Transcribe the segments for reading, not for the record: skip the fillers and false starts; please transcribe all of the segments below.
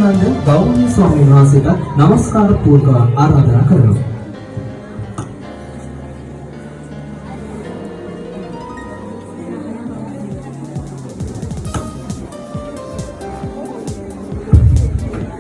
සෝමානන්ද ගෞරවනීය ස්වාමීන් වහන්සේට නමස්කාර පූර්වක ආරාධනා කරනවා.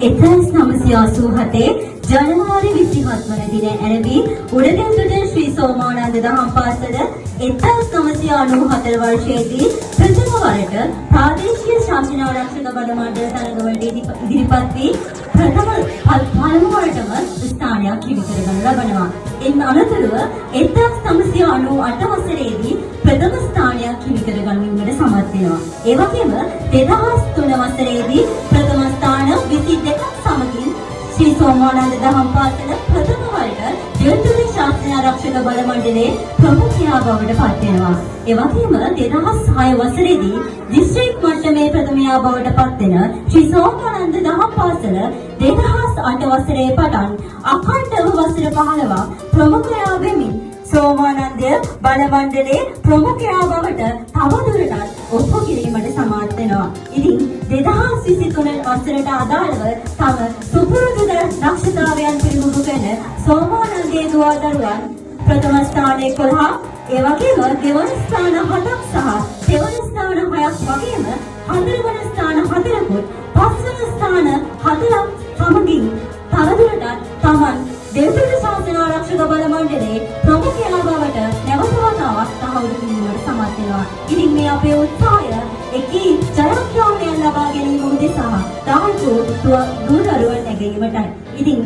එක්දහස් 987 ජනවාරි 27 වන දින ඇරඹී උඩගැන්තුට ශ්‍රී සෝමානන්ද දහම් පාසල 1994 වර්ෂයේදී ප්‍රථම වරට ප්‍රාදේශීය ශාසන ආරක්ෂක බල මණ්ඩල තරගවලට ඉදිරිපත් වී පළමු වරටම ස්ථානයක් හිමි කරගනු ලබනවා. ඉන් අනතුරුව 1998 වසරේදී ප්‍රථම ස්ථානයක් හිමි කරගැනීමට සමත් වෙනවා. ඒ වගේම 2003 වසරේදී ප්‍රථම ස්ථාන 22ක් සමගින් ශ්‍රී සෝමානන්ද දහම් පාසල ප්‍රථම වරට දෙව්තුලේ ශාසන ආරක්ෂක බල මණ්ඩලයේ ප්‍රමුඛයා බවට පත් වෙනවා. ඒ වගේම 2006 වසරේදී දිස්ත්‍රික් මට්ටමේ ප්‍රථමයා බවට පත් වෙන ශ්‍රී සෝමානන්ද දහම් පාසල 2008 වසරේ පටන් අඛණ්ඩව වසර 15ක් ප්‍රමුඛයා වෙමින් සෝමානන්ද බල මණ්ඩලයේ ප්‍රමුඛයා බවට තවදුරටත් ඔප්පු කිරීමට සමත් වෙනවා. ඉතින් 2023 වසරට අදාළව තම සුපුරුදු දක්ෂතාවයන් පිළිබිඹු කරන සෝමානන්දගේ දුවදරුවන් ප්‍රථම ස්ථාන 11, ඒ වගේම දෙවන ස්ථාන 7ක් සහ දෙවන ස්ථාන 6ක් වගේම හතරවන ස්ථාන 4කුත් පස්වන ස්ථාන 4ක් සමගින් තවදුරටත් තමන් දෙව්තුලේ ශාසන ආරක්ෂක බල මණ්ඩලයේ ප්‍රමුඛයා බවට නැවත වතාවක් තහවුරු කිරීමට සමත් වෙනවා. ඉතින් මේ අපේ උත්සාහය එකී ජයග්‍රහණයක් ලබා ගැනීම උදෙසා තාන්තු දුරදරුවන් නැගීමටයි. ඉතින්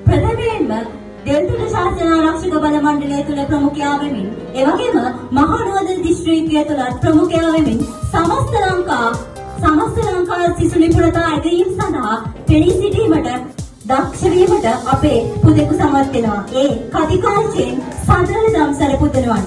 ප්‍රථමයෙන්ම දෙව්තුලේ ශාසන ආරක්ෂක බල මණ්ඩලය තුල ප්‍රමුඛයා වෙමින්, ඒ වගේම මහනුවර දිස්ත්‍රික්කය තුල ප්‍රමුඛයා වෙමින් සමස්ත ලංකා සිසු නිපුණතා ඇගීම් සඳහා පෙනී සිටීමට දක්ෂ වීමට අපේ පුදෙකු සමත් වෙනවා. ඒ කතිකාංශයෙන් සදර දම්සර පුදනවන්